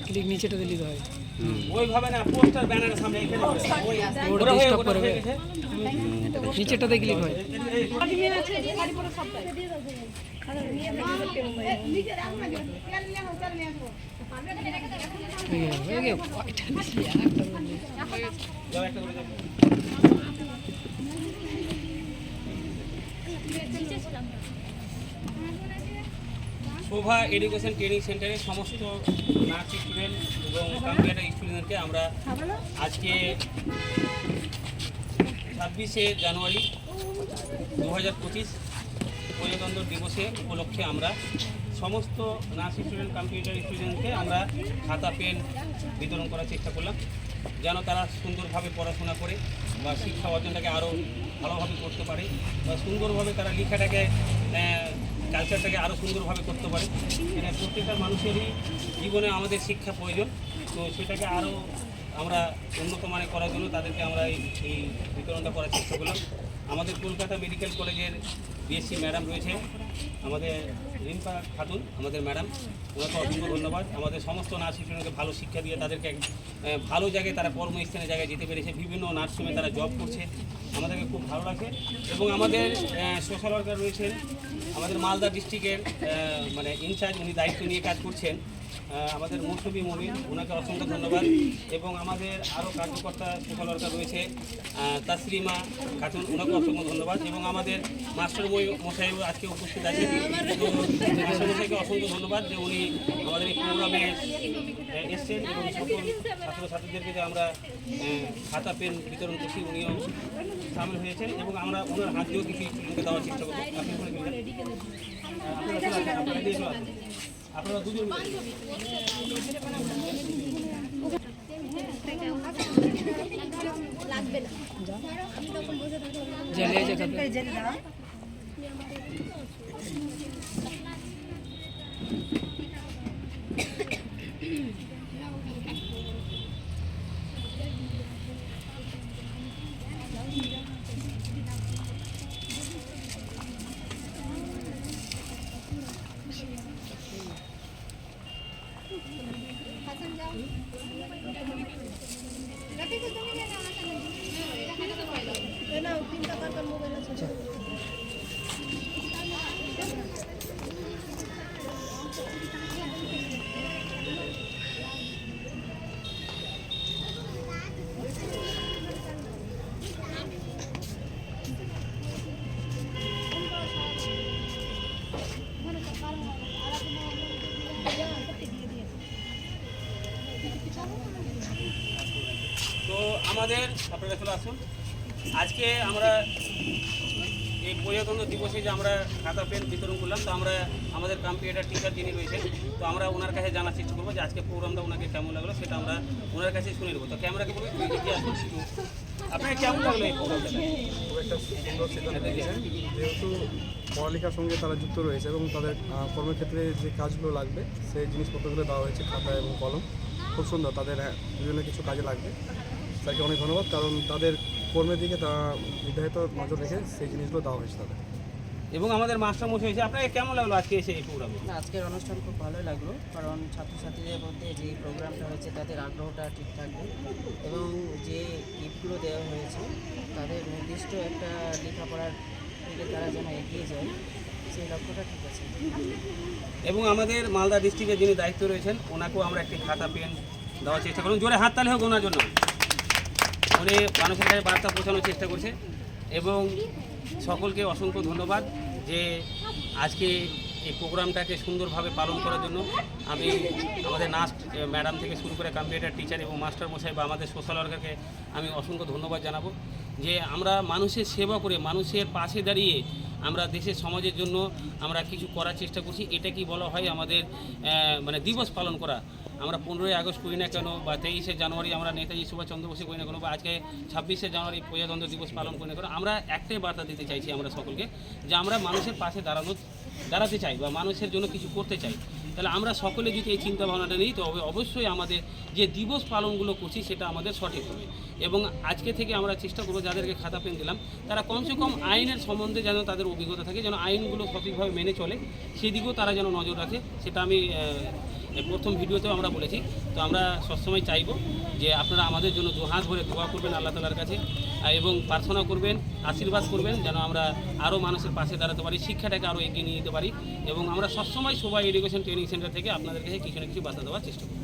Click নিচেটাতে নিতে হয় ওইভাবে না, পোস্টার ব্যানারের সামনে এখানে ওটা ডিস্টার্ব করবে নিচেটাতে ক্লিক হয় শোভা এডুকেশন ট্রেনিং সেন্টারের সমস্ত নার্স স্টুডেন্ট এবং কম্পিউটার স্টুডেন্টকে আমরা আজকে 26শে জানুয়ারি 2025 প্রজাতন্ত্র দিবসে উপলক্ষে আমরা সমস্ত নার্স স্টুডেন্ট কম্পিউটার স্টুডেন্টকে আমরা খাতা পেন বিতরণ করার চেষ্টা করলাম, যেন তারা সুন্দরভাবে পড়াশোনা করে বা শিক্ষা অর্জনটাকে আরও ভালোভাবে করতে পারে বা সুন্দরভাবে তারা লেখাটাকে কালচারটাকে আরও সুন্দরভাবে করতে পারে। এটা প্রত্যেকটা মানুষেরই জীবনে আমাদের শিক্ষা প্রয়োজন, তো সেটাকে আরও আমরা উন্নত মানে করার জন্য তাদেরকে আমরা এই বিতরণটা করার চেষ্টা করলাম। আমাদের কলকাতা মেডিকেল কলেজের বিএসসি ম্যাডাম রয়েছে আমাদের রিম্পা খাতুন, আমাদের ম্যাডাম, ওনাকে অসংখ্য ধন্যবাদ। আমাদের সমস্ত নার্স স্টুডেন্টকে ভালো শিক্ষা দিয়ে তাদেরকে ভালো জায়গায় তারা কর্মস্থানের জায়গায় যেতে পেরেছে, বিভিন্ন নার্সিংহোমে তারা জব করছে, আমাদেরকে খুব ভালো লাগে। এবং আমাদের সোশ্যাল ওয়ার্কার রয়েছেন আমাদের মালদা ডিস্ট্রিক্টের মানে ইনচার্জ, উনি দায়িত্ব নিয়ে কাজ করছেন আমাদের মৌসুমী মমিন, ওনাকে অসংখ্য ধন্যবাদ। এবং আমাদের আরও কার্যকর্তা সোশ্যাল ওয়ার্কার রয়েছে তাসলিমা খাতুন, ওনাকে অসংখ্য ধন্যবাদ। এবং আমাদের মাস্টার মশাই আজকে উপস্থিত আছেন, তো মাস্টার মশাইকে অসংখ্য ধন্যবাদ যে উনি আমাদের এই প্রোগ্রামে এসছেন এবং সকল ছাত্রছাত্রীদেরকে যে আমরা খাতা পেন বিতরণ করছি উনিও সামিল হয়েছেন এবং আমরা ওনার হাত দিয়েও কিছু স্টুডেন্টকে দেওয়ার চেষ্টা করবো। আপনি করে দিলেন, আপনারা দিয়ে চলে আসুন, আপনারা দুজন তো আমাদের আপনারা চলে আসুন। আজকে আমরা এই প্রজাতন্ত্র দিবসে যে আমরা খাতা পেন বিতরণ করলাম, তো আমরা আমাদের কম্পিউটার টিচার যিনি রয়েছেন, তো আমরা ওনার কাছে জানার চেষ্টা করবো যে আজকে প্রোগ্রামটা ওনাকে কেমন লাগলো, সেটা আমরা ওনার কাছে শুনে নেবো। তো ক্যামেরাকে বলবো আপনাকে কেমন লাগলো এই প্রোগ্রামটা? খুব একটা সুন্দর সিদ্ধান্ত নিয়েছেন, যেহেতু পড়ালেখার সঙ্গে তারা যুক্ত রয়েছে এবং তাদের কর্মক্ষেত্রে যে কাজগুলো লাগবে সেই জিনিসপত্রগুলো দেওয়া হয়েছে, খাতা এবং কলম। খুব সুন্দর, তাদের বিভিন্ন কিছু কাজে লাগবে। তাকে অনেক ধন্যবাদ, কারণ তাদের কর্মের দিকে তারা নির্ধারিত নজর রেখে সেই জিনিসগুলো দেওয়া হয়েছে তাদের। এবং আমাদের মাস্টারমশাই হয়েছে, আপনাকে কেমন লাগলো আজকে এসে এই প্রোগ্রামে? আজকের অনুষ্ঠান খুব ভালোই লাগলো, কারণ ছাত্রছাত্রীদের মধ্যে যে প্রোগ্রামটা হয়েছে তাদের আগ্রহটা ঠিক থাকবে এবং যে গিফটগুলো দেওয়া হয়েছে তাদের নির্দিষ্ট একটা লেখাপড়ার দিকে তারা যেন এগিয়ে যায় সেই লক্ষ্যটা ঠিক আছে। এবং আমাদের মালদা ডিস্ট্রিক্টের যিনি দায়িত্ব রয়েছেন ওনাকেও আমরা একটি খাতা পেন দেওয়ার চেষ্টা করুন। জোরে হাততালি হোক ওনার জন্য, উনি মানুষের কাছে বার্তা পৌঁছানোর চেষ্টা করছে। এবং সকলকে অসংখ্য ধন্যবাদ যে আজকে এই প্রোগ্রামটাকে সুন্দরভাবে পালন করার জন্য। আমি আমাদের নার্স ম্যাডাম থেকে শুরু করে কম্পিউটার টিচার এবং মাস্টার মশাই বা আমাদের সোশ্যাল ওয়ার্কারকে আমি অসংখ্য ধন্যবাদ জানাবো যে আমরা মানুষের সেবা করে মানুষের পাশে দাঁড়িয়ে আমরা দেশের সমাজের জন্য আমরা কিছু করার চেষ্টা করছি। এটা কি বলা হয় আমাদের মানে দিবস পালন করা। আমরা 15ই আগস্ট করি না কেন বা 23শে জানুয়ারি আমরা নেতাজি সুভাষচন্দ্র বসে করি না কেন বা আজকে 26শে জানুয়ারি প্রজাতন্ত্র দিবস পালন করি না কেন, আমরা একটাই বার্তা দিতে চাইছি আমরা সকলকে যে আমরা মানুষের পাশে দাঁড়াতে চাই বা মানুষের জন্য কিছু করতে চাই। তাহলে আমরা সকলে যদি এই চিন্তা ভাবনাটা নিই তো অবশ্যই আমাদের যে দিবস পালনগুলো করছি সেটা আমাদের সঠিক হবে। এবং আজকে থেকে আমরা চেষ্টা করবো যাদেরকে খাতা পেন দিলাম তারা কমসে কম আইনের সম্বন্ধে যেন তাদের অভিজ্ঞতা থাকে, যেন আইনগুলো সঠিকভাবে মেনে চলে সেদিকেও তারা যেন নজর রাখে। সেটা আমি এই প্রথম ভিডিওতেও আমরা বলেছি। তো আমরা সবসময় চাইবো যে আপনারা আমাদের জন্য দুহাত ভরে দোয়া করবেন আল্লাহ তাআলার কাছে, এবং প্রার্থনা করবেন, আশীর্বাদ করবেন যেন আমরা আরও মানুষের পাশে দাঁড়াতে পারি, শিক্ষাটাকে আরও এগিয়ে নিয়ে যেতে পারি, এবং আমরা সবসময় সবাই এডুকেশন ট্রেনিং সেন্টার থেকে আপনাদের কাছে কিছু না কিছু বার্তা দেওয়ার চেষ্টা করি।